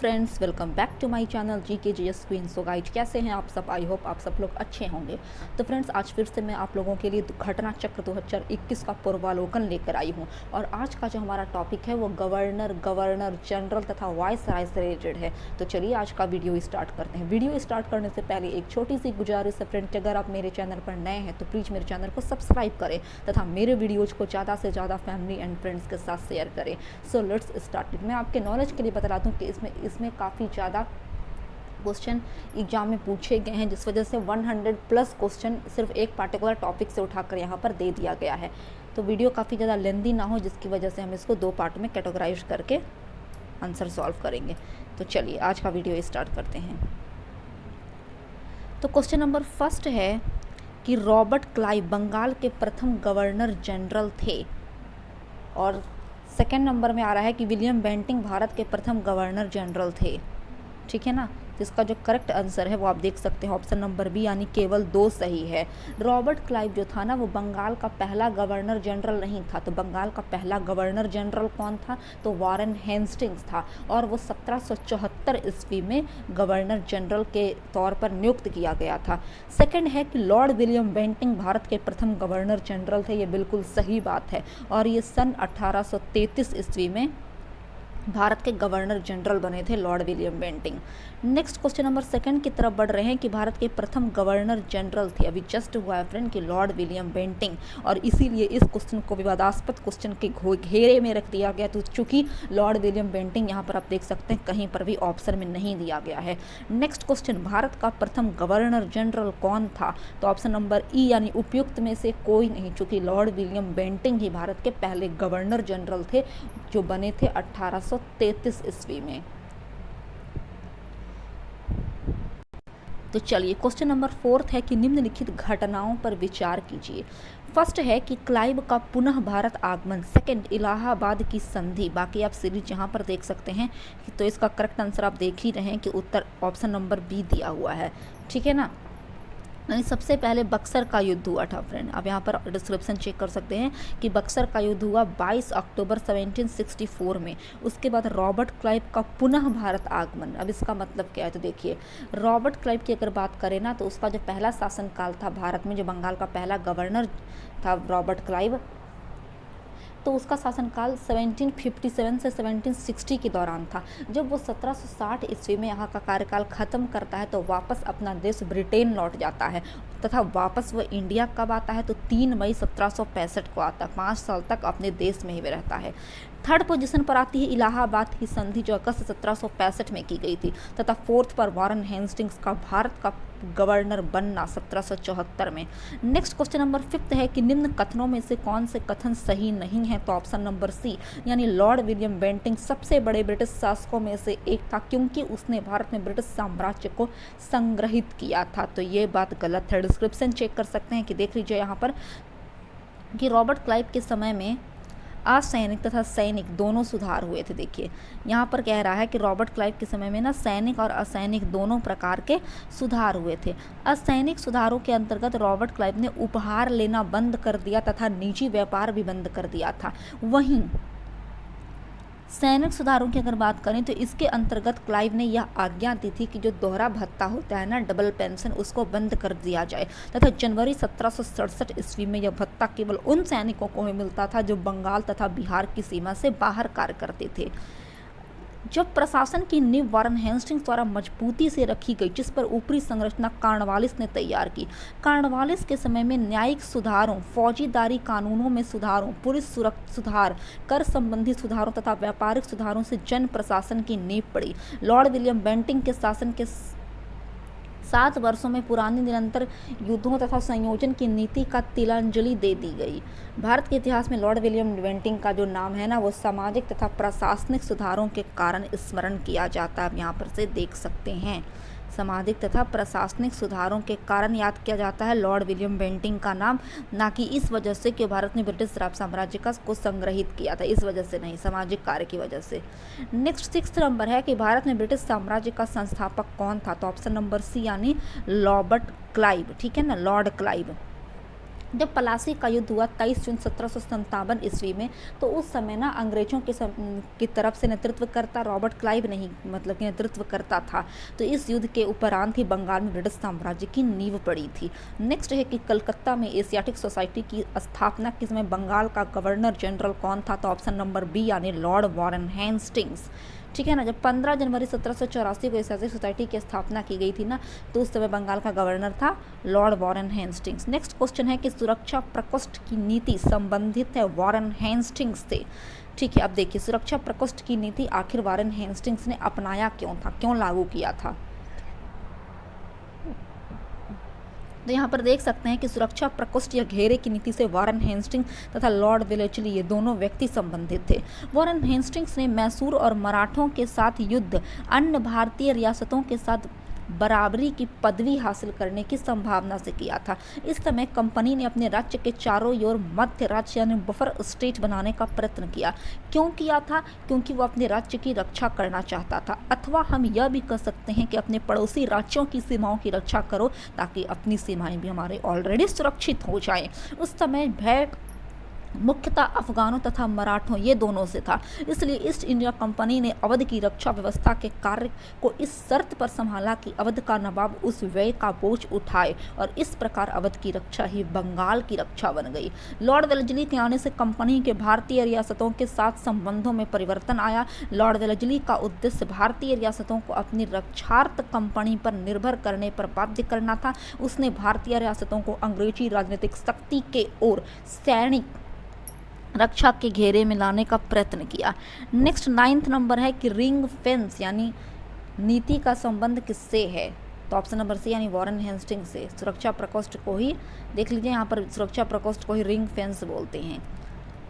Friends, welcome back to my channel GK GS Queen. So guys, कैसे हैं आप सब? आई होप आप सब लोग अच्छे होंगे। तो फ्रेंड्स, आज फिर से मैं आप लोगों के लिए घटना चक्र 2021 का पूर्वावलोकन लेकर आई हूं। और आज का जो हमारा टॉपिक है वो गवर्नर जनरल तथा वाइस राय से रिलेटेड है। तो चलिए आज का वीडियो स्टार्ट करते हैं। वीडियो स्टार्ट करने से पहले एक छोटी सी गुजारिश है फ्रेंड कि अगर आप मेरे चैनल पर नए हैं तो प्लीज़ मेरे चैनल को सब्सक्राइब करें तथा मेरे वीडियोज़ को ज़्यादा से ज़्यादा फैमिली एंड फ्रेंड्स के साथ शेयर करें। So let's start. मैं आपके नॉलेज के लिए बता दूं कि इसमें काफ़ी ज़्यादा क्वेश्चन एग्जाम में पूछे गए हैं, जिस वजह से 100 प्लस क्वेश्चन सिर्फ एक पार्टिकुलर टॉपिक से उठाकर यहाँ पर दे दिया गया है। तो वीडियो काफ़ी ज़्यादा लेंदी ना हो, जिसकी वजह से हम इसको 2 पार्ट में कैटेगराइज करके आंसर सॉल्व करेंगे। तो चलिए आज का वीडियो स्टार्ट करते हैं। तो क्वेश्चन नंबर फर्स्ट है कि रॉबर्ट क्लाइव बंगाल के प्रथम गवर्नर जनरल थे। और सेकेंड नंबर में आ रहा है कि विलियम बेंटिंक भारत के प्रथम गवर्नर जनरल थे। ठीक है ना। तो इसका जो करेक्ट आंसर है वो आप देख सकते हैं, ऑप्शन नंबर बी, यानी केवल 2 सही है। रॉबर्ट क्लाइव जो था ना वो बंगाल का पहला गवर्नर जनरल नहीं था। तो बंगाल का पहला गवर्नर जनरल कौन था? तो वारेन हेस्टिंग्स था। और वो 1774 ईस्वी में गवर्नर जनरल के तौर पर नियुक्त किया गया था। सेकंड है कि लॉर्ड विलियम बेंटिंक भारत के प्रथम गवर्नर जनरल थे। ये बिल्कुल सही बात है। और ये सन 1833 ईस्वी में भारत के गवर्नर जनरल बने थे Lord William Bentinck. Next question number second की तरफ बढ़ रहे हैं कि भारत के प्रथम गवर्नर जनरल थे, अभी जस्ट हुआ है फ्रेंड, कि लॉर्ड विलियम बेंटिंक। और इसीलिए इस क्वेश्चन को विवादास्पद क्वेश्चन के घेरे में रख दिया गया। तो चूंकि लॉर्ड विलियम बेंटिंक यहाँ पर आप देख सकते हैं कहीं पर भी ऑप्शन में नहीं दिया गया है। नेक्स्ट क्वेश्चन, भारत का प्रथम गवर्नर जनरल कौन था? तो ऑप्शन नंबर ई, यानी उपयुक्त में से कोई नहीं, चूंकि लॉर्ड विलियम बेंटिंक ही भारत के पहले गवर्नर जनरल थे जो बने थे 1833 ईस्वी में। तो चलिए क्वेश्चन नंबर 4 है कि निम्नलिखित घटनाओं पर विचार कीजिए। फर्स्ट है कि क्लाइव का पुनः भारत आगमन। सेकंड, इलाहाबाद की संधि। बाकी आप सीरीज यहाँ पर देख सकते हैं। तो इसका करेक्ट आंसर आप देख ही रहे हैं कि उत्तर ऑप्शन नंबर बी दिया हुआ है। ठीक है ना। यानी सबसे पहले बक्सर का युद्ध हुआ था फ्रेंड। आप यहाँ पर डिस्क्रिप्शन चेक कर सकते हैं कि बक्सर का युद्ध हुआ 22 अक्टूबर 1764 में। उसके बाद रॉबर्ट क्लाइव का पुनः भारत आगमन। अब इसका मतलब क्या है? तो देखिए, रॉबर्ट क्लाइव की अगर बात करें ना तो उसका जो पहला शासनकाल था भारत में, जो बंगाल का पहला गवर्नर था रॉबर्ट क्लाइव, तो उसका शासनकाल 1757 से 1760 के दौरान था। जब वो 1760 ईस्वी में यहाँ का कार्यकाल खत्म करता है तो वापस अपना देश ब्रिटेन लौट जाता है तथा वापस वो इंडिया कब आता है? तो 3 मई 1765 को आता है। 5 साल तक अपने देश में ही रहता है। थर्ड पोजीशन पर आती है इलाहाबाद की संधि, जो अगस्त 1765 में की गई थी। तथा फोर्थ पर वारेन हेस्टिंग्स का भारत का गवर्नर बनना 1774 में। नेक्स्ट क्वेश्चन नंबर 5 है कि निम्न कथनों में से कौन से कथन सही नहीं है? तो ऑप्शन नंबर सी, यानी लॉर्ड विलियम बेंटिंक सबसे बड़े ब्रिटिश शासकों में से एक था क्योंकि उसने भारत में ब्रिटिश साम्राज्य को संग्रहित किया था। तो ये बात गलत है। डिस्क्रिप्शन चेक कर सकते हैं कि देख लीजिए यहाँ पर कि रॉबर्ट क्लाइव के समय में असैनिक तथा सैनिक दोनों सुधार हुए थे। देखिए यहाँ पर कह रहा है कि रॉबर्ट क्लाइव के समय में ना सैनिक और असैनिक दोनों प्रकार के सुधार हुए थे। असैनिक सुधारों के अंतर्गत रॉबर्ट क्लाइव ने उपहार लेना बंद कर दिया तथा निजी व्यापार भी बंद कर दिया था। वहीं सैनिक सुधारों की अगर बात करें तो इसके अंतर्गत क्लाइव ने यह आज्ञा दी थी कि जो दोहरा भत्ता होता है ना, डबल पेंशन, उसको बंद कर दिया जाए तथा जनवरी 1767 ईस्वी में यह भत्ता केवल उन सैनिकों को ही मिलता था जो बंगाल तथा बिहार की सीमा से बाहर कार्य करते थे। जब प्रशासन की नींव वारेन हेस्टिंग्स द्वारा मजबूती से रखी गई, जिस पर ऊपरी संरचना कॉर्नवालिस ने तैयार की। कॉर्नवालिस के समय में न्यायिक सुधारों, फौजीदारी कानूनों में सुधारों, पुलिस सुधार, कर संबंधी सुधारों तथा व्यापारिक सुधारों से जन प्रशासन की नींव पड़ी। लॉर्ड विलियम बेंटिंक के शासन के 7 वर्षों में पुरानी निरंतर युद्धों तथा संयोजन की नीति का तिलांजलि दे दी गई। भारत के इतिहास में लॉर्ड विलियम बेंटिंक का जो नाम है ना वो सामाजिक तथा प्रशासनिक सुधारों के कारण स्मरण किया जाता है। आप यहाँ पर से देख सकते हैं, सामाजिक तथा प्रशासनिक सुधारों के कारण याद किया जाता है लॉर्ड विलियम बेंटिंक का नाम, ना कि इस वजह से कि भारत ने ब्रिटिश साम्राज्य को संग्रहित किया था, इस वजह से नहीं, सामाजिक कार्य की वजह से। नेक्स्ट 6 नंबर है कि भारत में ब्रिटिश साम्राज्य का संस्थापक कौन था? तो ऑप्शन नंबर सी, यानी रॉबर्ट क्लाइव। ठीक है ना, लॉर्ड क्लाइव। जब प्लासी का युद्ध हुआ 23 जून 1757 ईस्वी में, तो उस समय ना अंग्रेजों की तरफ से नेतृत्व करता रॉबर्ट क्लाइव नहीं, मतलब कि नेतृत्व करता था। तो इस युद्ध के उपरांत ही बंगाल में ब्रिटिश साम्राज्य की नींव पड़ी थी। नेक्स्ट है कि कलकत्ता में एशियाटिक सोसाइटी की स्थापना किस में बंगाल का गवर्नर जनरल कौन था? तो ऑप्शन नंबर बी यानी लॉर्ड वॉरेन हेस्टिंग्स। ठीक है ना। जब 15 जनवरी 1784 को एशियाटिक सोसाइटी की स्थापना की गई थी ना, तो उस समय बंगाल का गवर्नर था Lord Warren Hastings. Next question है कि सुरक्षा प्रकोष्ठ की नीति संबंधित है वॉरेन हेस्टिंग्स से। ठीक है, अब देखिए सुरक्षा प्रकोष्ठ की नीति आखिर वॉरेन हेस्टिंग्स ने अपनाया क्यों था, क्यों लागू किया था? तो यहाँ पर देख सकते हैं कि सुरक्षा प्रकोष्ठ या घेरे की नीति से वॉरेन हेस्टिंग्स तथा लॉर्ड वेलेस्ली ये दोनों व्यक्ति संबंधित थे। वॉरेन हेस्टिंग्स ने मैसूर और मराठों के साथ युद्ध, अन्य भारतीय रियासतों के साथ बराबरी की पदवी हासिल करने की संभावना से किया था। इस समय कंपनी ने अपने राज्य के चारों ओर मध्य राज्य यानी बफर स्टेट बनाने का प्रयत्न किया। क्यों किया था? क्योंकि वो अपने राज्य की रक्षा करना चाहता था, अथवा हम यह भी कह सकते हैं कि अपने पड़ोसी राज्यों की सीमाओं की रक्षा करो ताकि अपनी सीमाएं भी हमारे ऑलरेडी सुरक्षित हो जाएं। उस समय भय मुख्यतः अफगानों तथा मराठों ये दोनों से था। इसलिए ईस्ट इंडिया कंपनी ने अवध की रक्षा व्यवस्था के कार्य को इस शर्त पर संभाला कि अवध का नवाब उस व्यय का बोझ उठाए, और इस प्रकार अवध की रक्षा ही बंगाल की रक्षा बन गई। लॉर्ड वेलेस्ली के आने से कंपनी के भारतीय रियासतों के साथ संबंधों में परिवर्तन आया। लॉर्ड वेलेस्ली का उद्देश्य भारतीय रियासतों को अपनी रक्षार्थ कंपनी पर निर्भर करने पर बाध्य करना था। उसने भारतीय रियासतों को अंग्रेजी राजनीतिक शक्ति के ओर सैनिक रक्षा के घेरे में लाने का प्रयत्न किया। नेक्स्ट 9th नंबर है कि रिंग फेंस यानी नीति का संबंध किससे है? तो ऑप्शन नंबर सी यानी वॉरेन हेस्टिंग्स से। सुरक्षा प्रकोष्ठ को ही देख लीजिए, यहाँ पर सुरक्षा प्रकोष्ठ को ही रिंग फेंस बोलते हैं।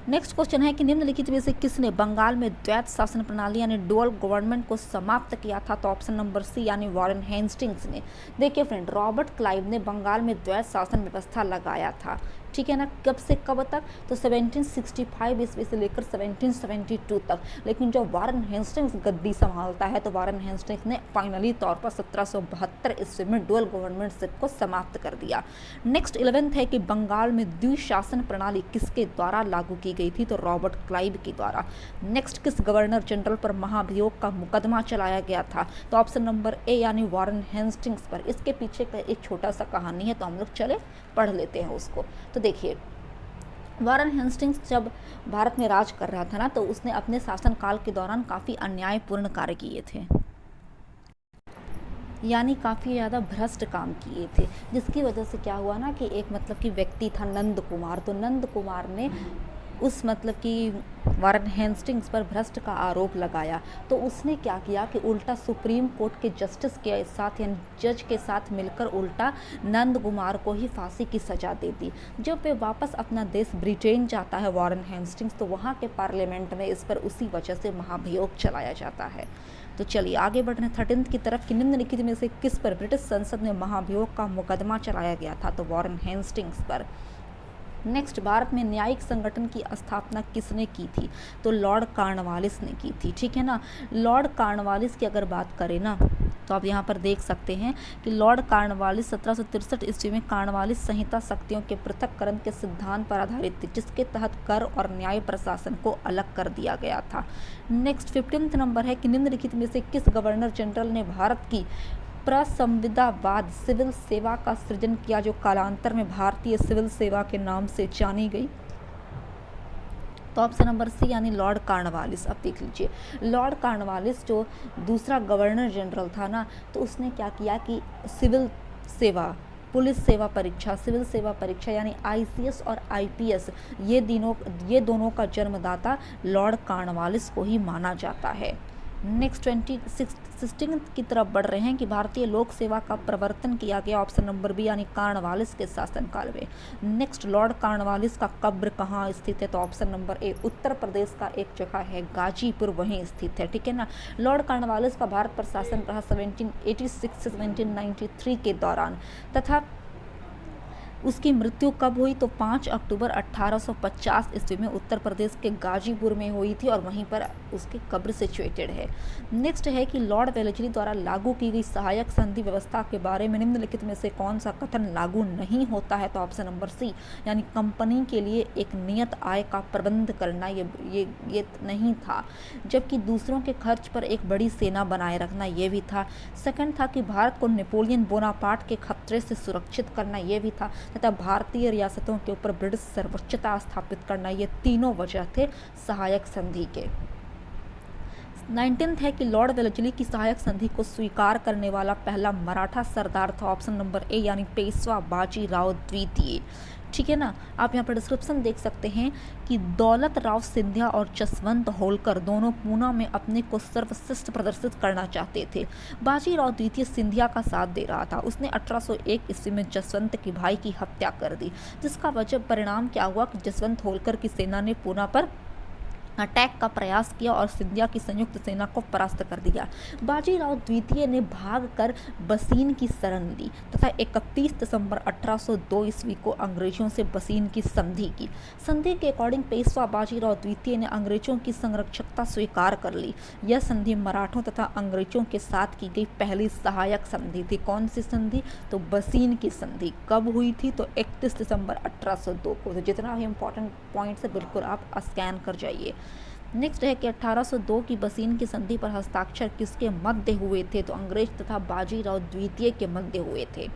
नेक्स्ट क्वेश्चन है कि निम्नलिखित में से किसने बंगाल में द्वैत शासन प्रणाली यानी डुअल गवर्नमेंट को समाप्त किया था? तो ऑप्शन नंबर सी यानी वॉरेन हेस्टिंग्स ने। देखिए फ्रेंड, रॉबर्ट क्लाइव ने बंगाल में द्वैत शासन व्यवस्था लगाया था। ठीक है ना। कब से कब तक? तो 1765 ईस्वी से लेकर 1772 तक। लेकिन जब वॉरेन हेस्टिंग्स गद्दी संभालता है तो वॉरेन हेस्टिंग्स ने फाइनली तौर पर 1772 ईस्वी में डुअल गवर्नमेंट को समाप्त कर दिया। नेक्स्ट 11th है कि बंगाल में द्विशासन प्रणाली किसके द्वारा लागू की गई थी? तो रॉबर्ट क्लाइव के द्वारा। नेक्स्ट किस गवर्नर जनरल पर महाभियोग का मुकदमा चलाया गया था? तो ऑप्शन नंबर ए यानी वॉरेन हेस्टिंग्स पर। इसके पीछे का एक छोटा सा कहानी है, तो हम लोग चले पढ़ लेते हैं उसको। तो देखिए, वॉरेन हेस्टिंग्स जब भारत में राज कर रहा था ना, तो उसने अपने शासनकाल के दौरान काफ़ी अन्यायपूर्ण कार्य किए थे, यानी काफ़ी ज़्यादा भ्रष्ट काम किए थे, जिसकी वजह से क्या हुआ ना कि एक मतलब कि व्यक्ति था नंद कुमार। तो नंद कुमार ने उस मतलब कि वॉरेन हेस्टिंग्स पर भ्रष्ट का आरोप लगाया। तो उसने क्या किया कि उल्टा सुप्रीम कोर्ट के जस्टिस के साथ यानी जज के साथ मिलकर उल्टा नंद कुमार को ही फांसी की सज़ा दे दी। जब वे वापस अपना देश ब्रिटेन जाता है वॉरेन हेस्टिंग्स, तो वहाँ के पार्लियामेंट में इस पर उसी वजह से महाभियोग चलाया जाता है। तो चलिए आगे बढ़ रहे हैं 13th की तरफ कि निम्नलिखित में से किस पर ब्रिटिश संसद में महाभियोग का मुकदमा चलाया गया था? तो वॉरेन हेस्टिंग्स पर। नेक्स्ट, भारत में न्यायिक संगठन की स्थापना किसने की थी? तो लॉर्ड कॉर्नवालिस ने की थी। ठीक है ना। लॉर्ड कॉर्नवालिस की अगर बात करें ना, तो आप यहाँ पर देख सकते हैं कि लॉर्ड कॉर्नवालिस 1763 ईस्वी में कॉर्नवालिस संहिता शक्तियों के पृथक्करण के सिद्धांत पर आधारित थी, जिसके तहत कर और न्याय प्रशासन को अलग कर दिया गया था। नेक्स्ट 15th नंबर है कि निम्नलिखित में से किस गवर्नर जनरल ने भारत की प्रसंविदावाद सिविल सेवा का सृजन किया, जो कालांतर में भारतीय सिविल सेवा के नाम से जानी गई? तो ऑप्शन नंबर सी यानी लॉर्ड कॉर्नवालिस। अब देख लीजिए, लॉर्ड कॉर्नवालिस जो दूसरा गवर्नर जनरल था ना, तो उसने क्या किया कि सिविल सेवा, पुलिस सेवा परीक्षा, सिविल सेवा परीक्षा यानी ICS और IPS ये दोनों का जन्मदाता लॉर्ड कॉर्नवालिस को ही माना जाता है। नेक्स्ट 16 की तरफ बढ़ रहे हैं कि भारतीय लोक सेवा का प्रवर्तन किया गया, ऑप्शन नंबर बी यानी कॉर्नवालिस के शासनकाल में। नेक्स्ट, लॉर्ड कॉर्नवालिस का कब्र कहाँ स्थित है? तो option number A Uttar Pradesh का एक जगह है गाजीपुर, वहीं स्थित है। ठीक है ना। लॉर्ड कॉर्नवालिस का भारत पर शासन रहा 1786 से 1793 के दौरान, तथा उसकी मृत्यु कब हुई? तो 5 अक्टूबर 1850 ईस्वी में उत्तर प्रदेश के गाजीपुर में हुई थी और वहीं पर उसकी कब्र सिचुएटेड है। नेक्स्ट है कि लॉर्ड वेलेस्ली द्वारा लागू की गई सहायक संधि व्यवस्था के बारे में निम्नलिखित में से कौन सा कथन लागू नहीं होता है? तो ऑप्शन नंबर सी, यानी कंपनी के लिए एक नियत आय का प्रबंध करना ये नहीं था, जबकि दूसरों के खर्च पर एक बड़ी सेना बनाए रखना ये भी था। सेकंड था कि भारत को नेपोलियन बोनापार्ट के खतरे से सुरक्षित करना ये भी था, तथा भारतीय रियासतों के ऊपर ब्रिटिश सर्वोच्चता स्थापित करना, ये तीनों वजह थे सहायक संधि के। 19th है कि लॉर्ड वेलेस्ली की सहायक संधि को स्वीकार करने वाला पहला मराठा सरदार था, ऑप्शन नंबर ए, यानी पेशवा बाजीराव द्वितीय। ठीक है ना। आप यहाँ पर डिस्क्रिप्शन देख सकते हैं कि दौलत राव सिंधिया और जसवंत होलकर दोनों पूना में अपने को सर्वश्रेष्ठ प्रदर्शित करना चाहते थे। बाजीराव द्वितीय सिंधिया का साथ दे रहा था। उसने 1801 ईस्वी में जसवंत के भाई की हत्या कर दी, जिसका वजह परिणाम क्या हुआ कि जसवंत होलकर की सेना ने पूना पर अटैक का प्रयास किया और सिंधिया की संयुक्त सेना को परास्त कर दिया। बाजीराव द्वितीय ने भागकर बसीन की शरण ली तथा 31 दिसंबर 1802 ईस्वी को अंग्रेजों से बसीन की संधि की। संधि के अकॉर्डिंग पेशवा बाजीराव द्वितीय ने अंग्रेजों की संरक्षकता स्वीकार कर ली। यह संधि मराठों तथा अंग्रेजों के साथ की गई पहली सहायक संधि थी। कौन सी संधि? तो बसीन की संधि। कब हुई थी? तो 31 दिसंबर 1802 को। तो जितना भी इंपॉर्टेंट पॉइंट्स है बिल्कुल आप स्कैन कर जाइए। नेक्स्ट है कि 1802 की बसीन की संधि पर हस्ताक्षर किसके मध्य हुए थे? तो अंग्रेज तथा बाजीराव द्वितीय के मध्य हुए थे।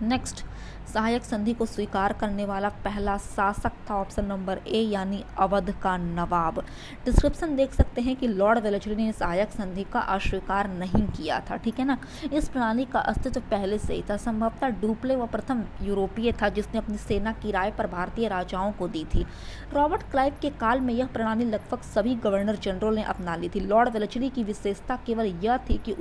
नेक्स्ट, सहायक संधि को स्वीकार करने वाला पहला शासक था, ऑप्शन नंबर ए, यानी अवध का नवाब। डिस्क्रिप्शन देख सकते हैं कि लॉर्ड वेलेस्ली ने सहायक संधि का अस्वीकार नहीं किया था। ठीक है ना। इस प्रणाली का अस्तित्व पहले से ही था। संभवतः डुप्ले व प्रथम यूरोपीय था जिसने अपनी सेना किराए पर भारतीय राजाओं को दी थी। रॉबर्ट क्लाइव के काल में यह प्रणाली लगभग सभी गवर्नर जनरल ने अपना ली थी। लॉर्ड वेलेस्ली की विशेषता केवल यह थी कि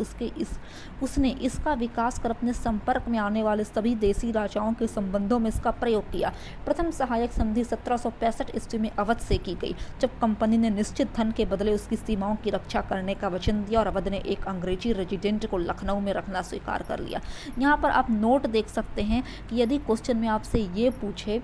उसने इसका विकास कर अपने संपर्क में आने वाले सभी देसी राजाओं के संबंधों में इसका प्रयोग किया। प्रथम सहायक संधि 1765 ईस्वी में अवध से की गई, जब कंपनी ने निश्चित धन के बदले उसकी सीमाओं की रक्षा करने का वचन दिया और अवध ने एक अंग्रेजी रेजिडेंट को लखनऊ में रखना स्वीकार कर लिया। यहाँ पर आप नोट देख सकते हैं कि यदि क्वेश्चन में आपसे ये पूछे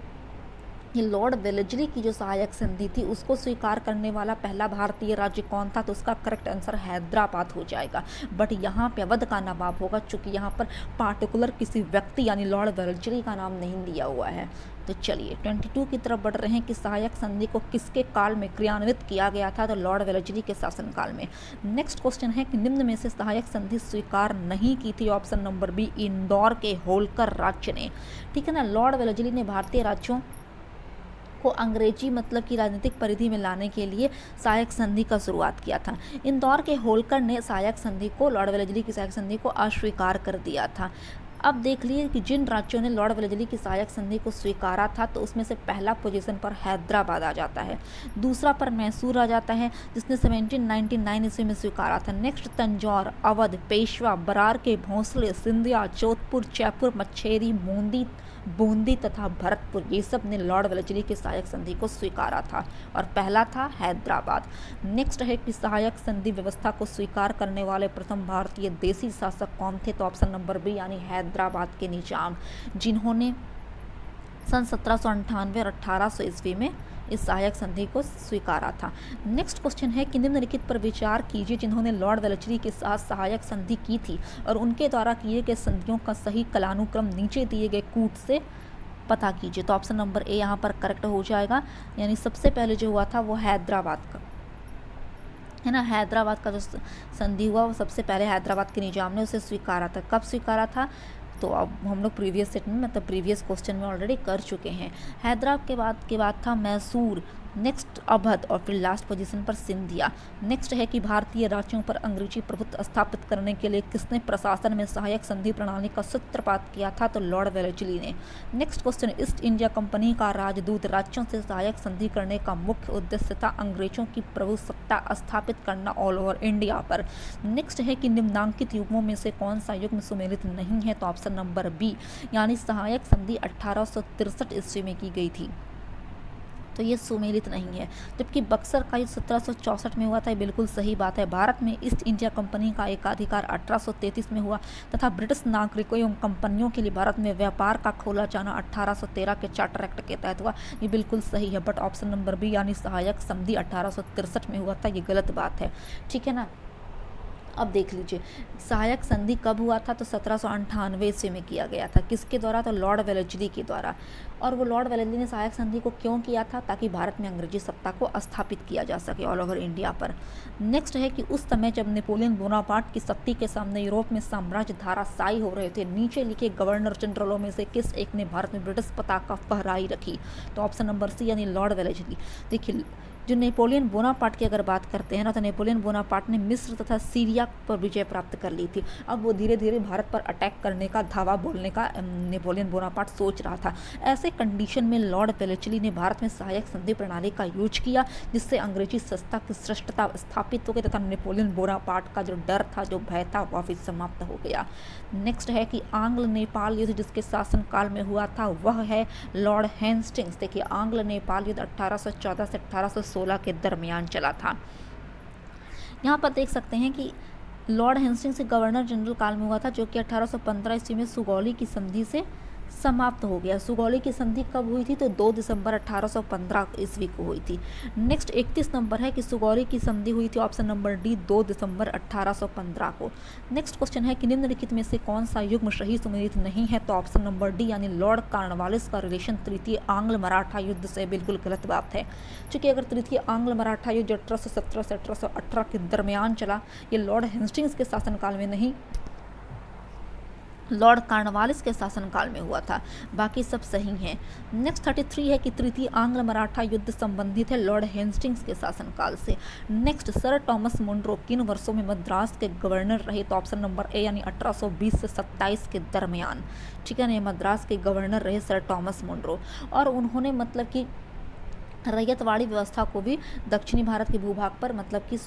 कि लॉर्ड वेलेस्ली की जो सहायक संधि थी उसको स्वीकार करने वाला पहला भारतीय राज्य कौन था, तो उसका करेक्ट आंसर हैदराबाद हो जाएगा। बट यहाँ पे अवध का नवाब होगा, चूंकि यहाँ पर पार्टिकुलर किसी व्यक्ति यानी लॉर्ड वेलेस्ली का नाम नहीं दिया हुआ है। तो चलिए 22 की तरफ बढ़ रहे हैं कि सहायक संधि को किसके काल में क्रियान्वित किया गया था, तो लॉर्ड वेलेस्ली के शासनकाल में। नेक्स्ट क्वेश्चन है कि निम्न में से सहायक संधि स्वीकार नहीं की थी, ऑप्शन नंबर बी, इंदौर के होलकर राज्य ने। ठीक है ना। लॉर्ड वेलेस्ली ने भारतीय राज्यों को अंग्रेजी मतलब की राजनीतिक परिधि में लाने के लिए सहायक संधि का शुरुआत किया था। इंदौर के होलकर ने सहायक संधि को, लॉर्ड वेलेस्ली की सहायक संधि को अस्वीकार कर दिया था। अब देख लिए कि जिन राज्यों ने लॉर्ड वेलेस्ली की सहायक संधि को स्वीकारा था तो उसमें से पहला पोजीशन पर हैदराबाद आ जाता है, दूसरा पर मैसूर आ जाता है जिसने 1799 ईस्वी में स्वीकारा था। नेक्स्ट तंजौर, अवध, पेशवा, बरार के भोंसले, सिंधिया, जोधपुर, जयपुर, मच्छेरी, बूंदी तथा भरतपुर, ये सब ने लॉर्ड वेलेस्ली की सहायक संधि को स्वीकारा था और पहला था हैदराबाद। नेक्स्ट है कि सहायक संधि व्यवस्था को स्वीकार करने वाले प्रथम भारतीय देसी शासक कौन थे, तो ऑप्शन नंबर बी, यानी हैदराबाद के निजाम, जिन्होंने सन 1798 और 1800 ईस्वी में इस सहायक संधि को स्वीकारा था। नेक्स्ट क्वेश्चन है कि निम्नलिखित पर विचार कीजिए जिन्होंने लॉर्ड वेलेस्ली के साथ सहायक संधि की थी और उनके द्वारा किए गए संधियों का सही कालानुक्रम नीचे दिए गए कूट से पता कीजिए। तो ऑप्शन नंबर ए यहाँ पर करेक्ट हो जाएगा, यानी सबसे पहले जो हुआ था वो हैदराबाद का है ना। हैदराबाद का जो संधि हुआ वो सबसे पहले हैदराबाद के निजाम ने उसे स्वीकारा था। कब स्वीकारा था? तो अब हम लोग प्रीवियस सेट में मतलब प्रीवियस क्वेश्चन में ऑलरेडी कर चुके हैं। हैदराबाद के बाद था मैसूर, नेक्स्ट अवध और फिर लास्ट पोजीशन पर सिंधिया। नेक्स्ट है कि भारतीय राज्यों पर अंग्रेजी प्रभुत्व स्थापित करने के लिए किसने प्रशासन में सहायक संधि प्रणाली का सूत्रपात किया था, तो लॉर्ड वेलेस्ली ने। Next question, east India company का राजदूत राज्यों से सहायक संधि करने का मुख्य उद्देश्य था अंग्रेजों की प्रभुसत्ता स्थापित करना ऑल ओवर इंडिया पर। नेक्स्ट है कि निम्नांकित युग्मों में से कौन सा युग्म सुमेलित नहीं है, तो ऑप्शन नंबर बी, यानी सहायक संधि 1863 ईस्वी में की गई थी। तो ये सुमेलित नहीं है। जबकि बक्सर का युद्ध 1764 में हुआ था, ये बिल्कुल सही बात है। भारत में ईस्ट इंडिया कंपनी का एकाधिकार 1833 में हुआ तथा ब्रिटिश नागरिकों एवं कंपनियों के लिए भारत में व्यापार का खोला जाना 1813 के चार्टर एक्ट के तहत हुआ, ये बिल्कुल सही है। बट ऑप्शन नंबर बी यानी सहायक संधि 1863 में हुआ था, ये गलत बात है। ठीक है ना। अब देख लीजिए सहायक संधि कब हुआ था, तो 1798 ईस्वी में किया गया था। किसके द्वारा, तो लॉर्ड वेलेस्ली के द्वारा। और वो लॉर्ड वेलेस्ली ने सहायक संधि को क्यों किया था, ताकि भारत में अंग्रेजी सत्ता को स्थापित किया जा सके ऑल ओवर इंडिया पर। नेक्स्ट है कि उस समय जब नेपोलियन बोनापार्ट की शक्ति के सामने यूरोप में साम्राज्य धाराशायी हो रहे थे, नीचे लिखे गवर्नर जनरलों में से किस एक ने भारत में ब्रिटिश पताका फहराई रखी, तो ऑप्शन नंबर सी यानी लॉर्ड वेलेस्ली। देखिए जो नेपोलियन बोनापार्ट की अगर बात करते हैं ना, तो नेपोलियन बोनापार्ट ने मिस्र तथा सीरिया पर विजय प्राप्त कर ली थी। अब वो धीरे धीरे भारत पर अटैक करने का, धावा बोलने का नेपोलियन बोनापार्ट सोच रहा था। ऐसे कंडीशन में लॉर्ड वेलेस्ली ने भारत में सहायक संधि प्रणाली का यूज किया, जिससे अंग्रेजी सत्ता की श्रेष्ठता स्थापित हो गई तथा नेपोलियन बोनापार्ट का जो डर था, जो भय था, वह भी समाप्त हो गया। नेक्स्ट है कि आंग्ल नेपाल युद्ध जिसके शासनकाल में हुआ था, वह है लॉर्ड हेस्टिंग्स। देखिए आंग्ल नेपाल युद्ध 1814 से 1816 के दरमियान चला था। यहाँ पर देख सकते हैं कि लॉर्ड हेस्टिंग्स गवर्नर जनरल काल में हुआ था, जो कि 1815 ईस्वी में सुगौली की संधि से समाप्त हो गया। सुगौली की संधि कब हुई थी, तो 2 दिसंबर 1815 ईस्वी को हुई थी। नेक्स्ट 31 नंबर है कि सुगौली की संधि हुई थी, ऑप्शन नंबर डी 2 दिसंबर 1815 को। नेक्स्ट क्वेश्चन है कि निम्नलिखित में से कौन सा युग्म सही सुमेलित नहीं है, तो ऑप्शन नंबर डी यानी लॉर्ड कॉर्नवालिस का रिलेशन तृतीय आंग्ल मराठा युद्ध से बिल्कुल गलत बात है। क्योंकि अगर तृतीय आंग्ल मराठा युद्ध 1817 से 1818 के दरमियान चला, ये लॉर्ड हेस्टिंग्स के शासनकाल में नहीं, लॉर्ड कॉर्नवालिस के शासनकाल में हुआ था। बाकी सब सही हैं। नेक्स्ट 33 है कि तृतीय आंग्ल मराठा युद्ध संबंधित है लॉर्ड हेस्टिंग्स के शासनकाल से। नेक्स्ट सर टॉमस मुनरो किन वर्षों में मद्रास के गवर्नर रहे, तो ऑप्शन नंबर ए यानी 1820 से 27 के दरमियान। ठीक है ना, मद्रास के गवर्नर रहे सर टॉमस मुनरो, और उन्होंने मतलब कि रैयतवाड़ी व्यवस्था को भी दक्षिणी भारत के भूभाग पर मतलब कि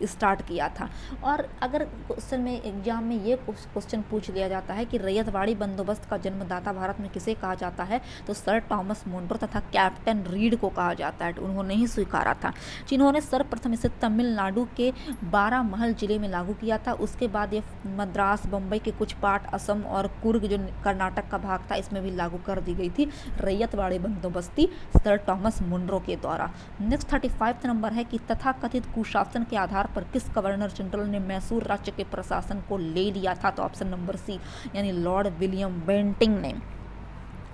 स्टार्ट किया था। और अगर क्वेश्चन में एग्जाम में ये क्वेश्चन पूछ लिया जाता है कि रैयतवाड़ी बंदोबस्त का जन्मदाता भारत में किसे कहा जाता है, तो सर टॉमस मुनरो तथा कैप्टन रीड को कहा जाता है। उन्होंने ही स्वीकारा था, जिन्होंने सर्वप्रथम इसे तमिलनाडु के 12 महल जिले में लागू किया था। उसके बाद ये मद्रास, बम्बई के कुछ पार्ट, असम और कुर्ग जो कर्नाटक का भाग था, इसमें भी लागू कर दी गई थी रैयतवाड़ी बंदोबस्ती सर टॉमस मुनरो के द्वारा। नेक्स्ट 35 नंबर है कि तथाकथित कुशासन के आधार पर किस गवर्नर जनरल ने मैसूर राज्य के प्रशासन को ले लिया था, तो ऑप्शन नंबर सी यानी लॉर्ड विलियम बेंटिंग ने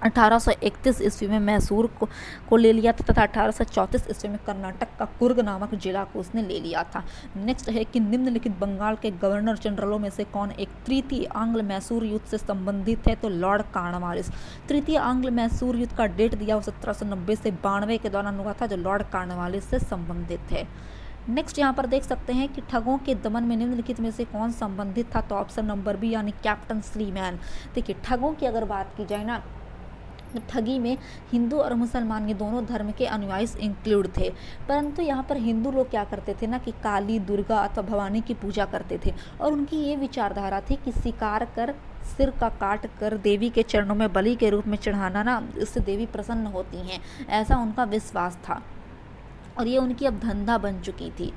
1831 ईस्वी में मैसूर को ले लिया था तथा 1834 ईस्वी में कर्नाटक का कुर्ग नामक जिला को उसने ले लिया था। नेक्स्ट है कि निम्नलिखित बंगाल के गवर्नर जनरलों में से कौन एक तृतीय आंग्ल मैसूर युद्ध से संबंधित है, तो लॉर्ड कॉर्नवालिस। तृतीय आंग्ल मैसूर युद्ध का डेट दिया 1790 से 92 के दौरान हुआ था, जो लॉर्ड कॉर्नवालिस से संबंधित है। नेक्स्ट यहाँ पर देख सकते हैं कि ठगों के दमन में निम्नलिखित में से कौन संबंधित था, तो ऑप्शन नंबर बी यानी कैप्टन स्लीमैन। देखिए ठगों की अगर बात की जाए ना, ठगी में हिंदू और मुसलमान ये दोनों धर्म के अनुयायी इंक्लूड थे। परंतु यहाँ पर हिंदू लोग क्या करते थे ना कि काली, दुर्गा अथवा भवानी की पूजा करते थे, और उनकी ये विचारधारा थी कि शिकार कर, सिर का काट कर देवी के चरणों में बलि के रूप में चढ़ाना ना, इससे देवी प्रसन्न होती हैं, ऐसा उनका विश्वास था, और ये उनकी अब धंधा बन चुकी थी।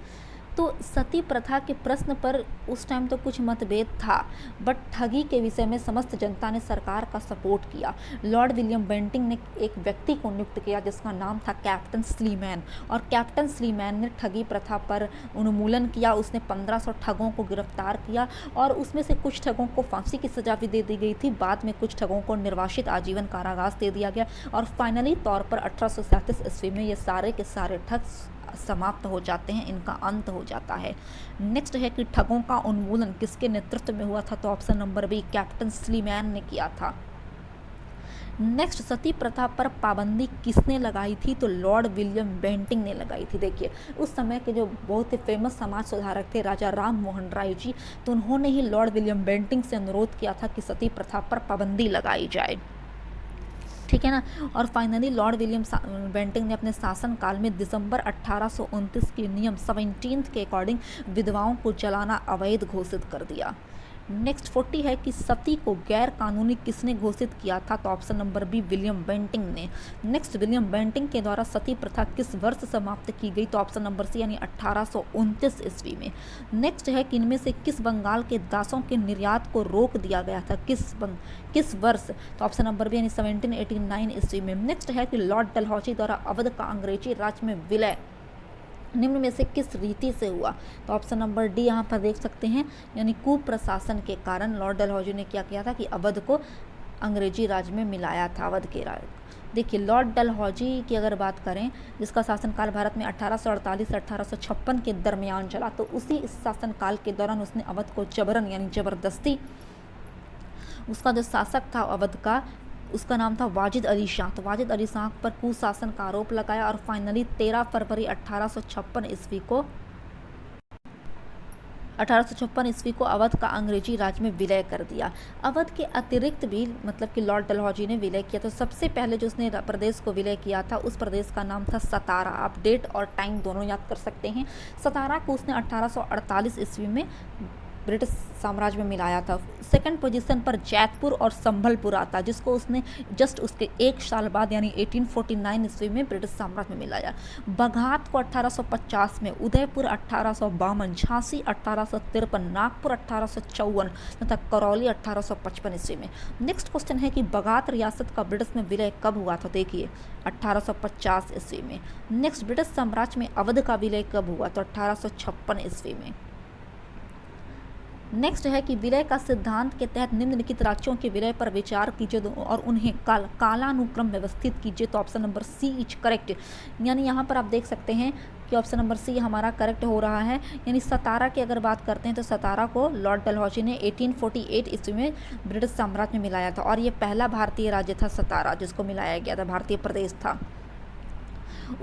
तो सती प्रथा के प्रश्न पर उस टाइम तो कुछ मतभेद था, बट ठगी के विषय में समस्त जनता ने सरकार का सपोर्ट किया। लॉर्ड विलियम बेंटिंग ने एक व्यक्ति को नियुक्त किया जिसका नाम था कैप्टन स्लीमैन, और कैप्टन स्लीमैन ने ठगी प्रथा पर उन्मूलन किया। उसने 1500 ठगों को गिरफ्तार किया, और उसमें से कुछ ठगों को फांसी की सजा भी दे दी गई थी। बाद में कुछ ठगों को निर्वासित आजीवन कारावास दे दिया गया, और फाइनली तौर पर 1837 ईस्वी में ये सारे के सारे ठग समाप्त हो जाते हैं, इनका अंत हो जाता है। नेक्स्ट है कि ठगों का उन्मूलन किसके नेतृत्व में हुआ था, तो option number B Captain Sleeman ने किया था। नेक्स्ट सती प्रथा पर पाबंदी किसने लगाई थी, तो लॉर्ड विलियम बेंटिंग ने लगाई थी। देखिए उस समय के जो बहुत ही फेमस समाज सुधारक थे राजा राम मोहन राय जी, तो उन्होंने ही लॉर्ड विलियम बेंटिंग से अनुरोध किया था कि सती प्रथा पर पाबंदी लगाई जाए। ठीक है ना, और फाइनली लॉर्ड विलियम बेंटिंग ने अपने शासनकाल में दिसंबर 1829 के नियम 17 के अकॉर्डिंग विधवाओं को जलाना अवैध घोषित कर दिया। नेक्स्ट 40 है कि सती को गैर कानूनी किसने घोषित किया था, तो option number B William Bentinck ने। नेक्स्ट विलियम बेंटिंग के द्वारा सती प्रथा किस वर्ष समाप्त की गई, तो ऑप्शन नंबर सी यानी 1829 ईस्वी में। नेक्स्ट है कि इनमें से किस बंगाल के दासों के निर्यात को रोक दिया गया था, किस वर्ष, तो ऑप्शन नंबर बी यानी 1789 ईस्वी में। नेक्स्ट है कि लॉर्ड डलहौजी द्वारा अवध का अंग्रेजी राज्य में विलय निम्न में से किस रीति से हुआ, तो ऑप्शन नंबर डी यहाँ पर देख सकते हैं, यानी कुप्रशासन के कारण लॉर्ड डलहौजी ने क्या किया था कि अवध को अंग्रेजी राज्य में मिलाया था, अवध के राज्य। देखिए लॉर्ड डलहौजी की अगर बात करें, जिसका शासनकाल भारत में 1848 से 1856 के दरमियान चला, तो उसी इस शासनकाल के दौरान उसने अवध को जबरन यानी ज़बरदस्ती, उसका जो शासक था अवध का, उसका नाम था वाजिद अली शाह, तो वाजिद अली शाह पर कुशासन का आरोप लगाया और फाइनली 13 फरवरी 1856 ईस्वी को अवध का अंग्रेजी राज्य में विलय कर दिया। अवध के अतिरिक्त भी मतलब कि लॉर्ड डलहौजी ने विलय किया, तो सबसे पहले जो उसने प्रदेश को विलय किया था उस प्रदेश का नाम था सतारा। आप डेट और टाइम दोनों याद कर सकते हैं। सतारा को उसने 1848 ईस्वी में ब्रिटिश साम्राज्य में मिलाया था। सेकंड पोजीशन पर जैतपुर और संभलपुर आता, जिसको उसने जस्ट उसके एक साल बाद यानी 1849 ईस्वी में ब्रिटिश साम्राज्य में मिलाया। बघात को 1850 में, उदयपुर 1852, झांसी 1853, नागपुर 1854 तथा करौली 1855 ईस्वी में। नेक्स्ट क्वेश्चन है कि बघात रियासत का ब्रिटिश में विलय कब हुआ था, देखिए 1850 ईस्वी में। नेक्स्ट ब्रिटिश साम्राज्य में अवध का विलय कब हुआ, तो 1856 ईस्वी में। नेक्स्ट है कि विलय का सिद्धांत के तहत निम्नलिखित राज्यों के विलय पर विचार कीजिए और उन्हें कालानुक्रम व्यवस्थित कीजिए, तो option number C is correct. यानी यहाँ पर आप देख सकते हैं कि ऑप्शन नंबर सी हमारा करेक्ट हो रहा है। यानी सतारा की अगर बात करते हैं तो सतारा को लॉर्ड डलहौजी ने 1848 ईस्वी में ब्रिटिश साम्राज्य में मिलाया था और ये पहला भारतीय राज्य था सतारा जिसको मिलाया गया था, भारतीय प्रदेश था।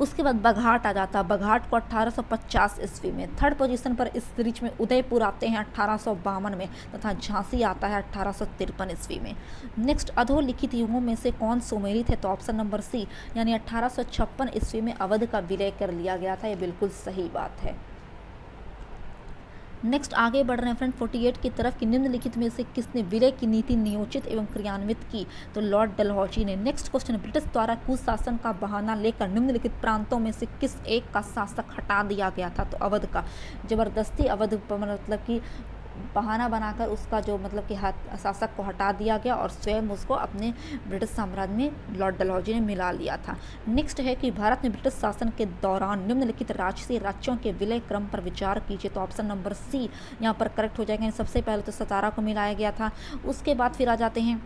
उसके बाद बघाट आ जाता, बघाट को 1850 ईस्वी में। थर्ड पोजीशन पर इस सीरीज में उदयपुर आते हैं 1852 में तथा झांसी आता है 1853 ईस्वी में। नेक्स्ट अधोलिखित युगों में से कौन सुमेलित है, तो ऑप्शन नंबर सी यानी 1856 ईस्वी में अवध का विलय कर लिया गया था, ये बिल्कुल सही बात है। नेक्स्ट आगे बढ़ रहे हैं फ्रेंड 48 की तरफ कि निम्नलिखित में से किसने विलय की नीति नियोजित एवं क्रियान्वित की, तो लॉर्ड डलहौजी ने। नेक्स्ट क्वेश्चन, ब्रिटिश द्वारा कुशासन का बहाना लेकर निम्नलिखित प्रांतों में से किस एक का शासक हटा दिया गया था, तो अवध का। जबरदस्ती अवध मतलब कि बहाना बनाकर उसका जो मतलब कि शासक को हटा दिया गया और स्वयं उसको अपने ब्रिटिश साम्राज्य में लॉर्ड डलहौजी ने मिला लिया था। नेक्स्ट है कि भारत में ब्रिटिश शासन के दौरान निम्नलिखित राजसी राज्यों के विलय क्रम पर विचार कीजिए, तो ऑप्शन नंबर सी यहाँ पर करेक्ट हो जाएगा। सबसे पहले तो सतारा को मिलाया गया था, उसके बाद फिर आ जाते हैं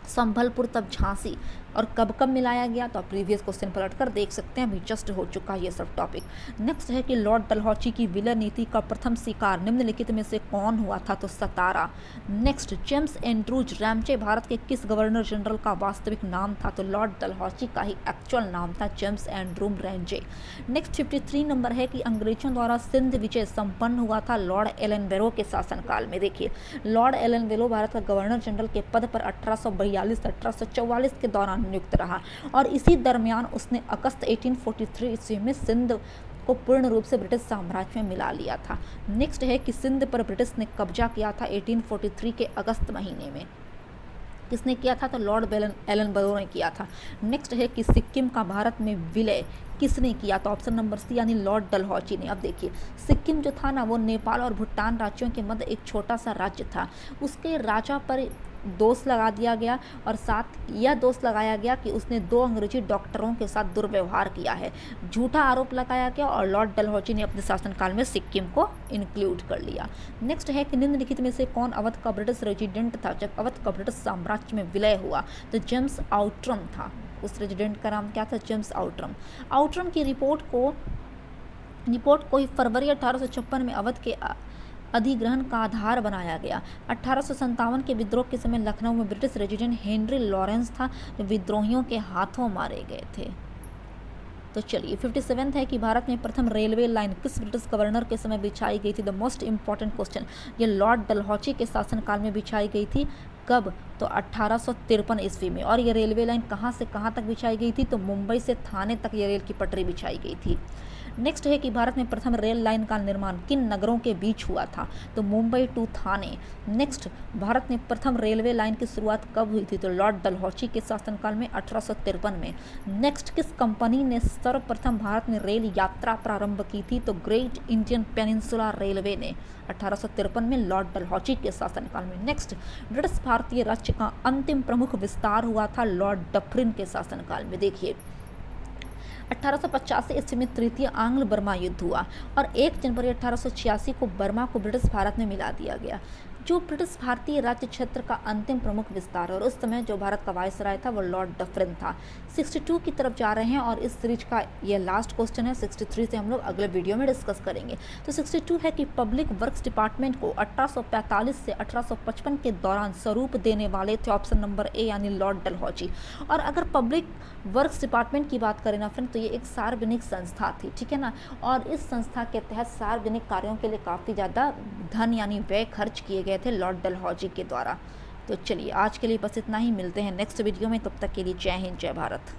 संभलपुर, तब झांसी, और कब कब मिलाया गया, तो आप प्रीवियस क्वेश्चन पलट कर देख सकते हैं, अभी जस्ट हो चुका है ये सब टॉपिक। नेक्स्ट है कि लॉर्ड डलहौजी की विलय नीति का प्रथम शिकार निम्नलिखित में से कौन हुआ था, तो सतारा। नेक्स्ट जेम्स एंड्रूज रैमचे भारत के किस गवर्नर जनरल का वास्तविक नाम था, तो लॉर्ड डलहौजी का ही एक्चुअल नाम था जेम्स एंड्रू रैमचे। नेक्स्ट 53 नंबर है कि अंग्रेजों द्वारा सिंध विजय संपन्न हुआ था लॉर्ड एलनबेरो के शासनकाल में। देखिए लॉर्ड एलनबेरो भारत का गवर्नर जनरल के पद पर 1842-1844 के दौरान नियुक्त रहा और इसी दरमियान उसने अगस्त 1843 ईस्वी में सिंध को पूर्ण रूप से ब्रिटिश साम्राज्य में मिला लिया था। नेक्स्ट है कि सिंध पर ब्रिटिश ने कब्जा किया था 1843 के अगस्त महीने में। किसने किया था, तो लॉर्ड एलनबरो ने किया था। नेक्स्ट है कि सिक्किम का भारत में विलय किसने किया, तो ऑप्शन नंबर सी यानी लॉर्ड डलहौजी ने। अब देखिए सिक्किम जो था ना वो नेपाल और भूटान राज्यों के मध्य एक छोटा सा राज्य था। उसके राजा पर दोष लगा दिया गया और साथ यह दोष लगाया गया कि उसने 2 अंग्रेजी डॉक्टरों के साथ दुर्व्यवहार किया है। झूठा आरोप लगाया गया और लॉर्ड डलहौजी ने अपने शासनकाल में सिक्किम को इंक्लूड कर लिया। नेक्स्ट है कि निम्नलिखित में से कौन अवध का ब्रिटिश रेजिडेंट था जब अवध का ब्रिटिश साम्राज्य में विलय हुआ, तो जेम्स आउट्रम था। उस रेजिडेंट का नाम क्या था, जेम्स आउट्रम। आउट्रम की रिपोर्ट को ही फरवरी 1856 में अवध के अधिग्रहण का आधार बनाया गया। 1857 के विद्रोह के समय लखनऊ में ब्रिटिश रेजिडेंट हेनरी लॉरेंस था जो विद्रोहियों के हाथों मारे गए थे। तो चलिए 57 है कि भारत में प्रथम रेलवे लाइन किस ब्रिटिश गवर्नर के समय बिछाई गई थी। द मोस्ट इंपॉर्टेंट क्वेश्चन, ये लॉर्ड डलहौजी के शासनकाल में बिछाई गई थी। कब, तो 1853 ईस्वी में। और ये रेलवे लाइन कहाँ से कहाँ तक बिछाई गई थी, तो मुंबई से थाने तक ये रेल की पटरी बिछाई गई थी। नेक्स्ट है कि भारत में प्रथम रेल लाइन का निर्माण किन नगरों के बीच हुआ था, तो मुंबई टू थाने। नेक्स्ट, भारत में प्रथम रेलवे लाइन की शुरुआत कब हुई थी, तो लॉर्ड डलहौजी के शासनकाल में 1853 में। नेक्स्ट, किस कंपनी ने सर्वप्रथम भारत में रेल यात्रा प्रारंभ की थी, तो ग्रेट इंडियन पेनिनसुला रेलवे ने 1853 में लॉर्ड डलहौजी के शासनकाल में। नेक्स्ट, ब्रिटिश भारतीय राज्य का अंतिम प्रमुख विस्तार हुआ था लॉर्ड डफरिन के शासनकाल में। देखिए 1885 ईस्वी में तृतीय आंग्ल बर्मा युद्ध हुआ और 1 जनवरी 1886 को बर्मा को ब्रिटिश भारत में मिला दिया गया। जो ब्रिटिश भारतीय राज्य क्षेत्र का अंतिम प्रमुख विस्तार और उस समय जो भारत का वायसराय था वो लॉर्ड डफरिन था। 62 की तरफ जा रहे हैं और इस सीरीज का ये लास्ट क्वेश्चन है। 63 से हम लोग अगले वीडियो में डिस्कस करेंगे। तो 62 है कि पब्लिक वर्क्स डिपार्टमेंट को 1845 से 1855 के दौरान स्वरूप देने वाले थे, ऑप्शन नंबर ए यानी लॉर्ड डलहौजी। और अगर पब्लिक वर्क्स डिपार्टमेंट की बात करें ना फ्रेंड, तो ये एक सार्वजनिक संस्था थी, ठीक है ना। और इस संस्था के तहत सार्वजनिक कार्यों के लिए काफ़ी ज़्यादा धन यानी व्यय खर्च किए गए थे लॉर्ड डलहौजी के द्वारा। तो चलिए आज के लिए बस इतना ही, मिलते हैं नेक्स्ट वीडियो में, तब तक के लिए जय हिंद जय भारत।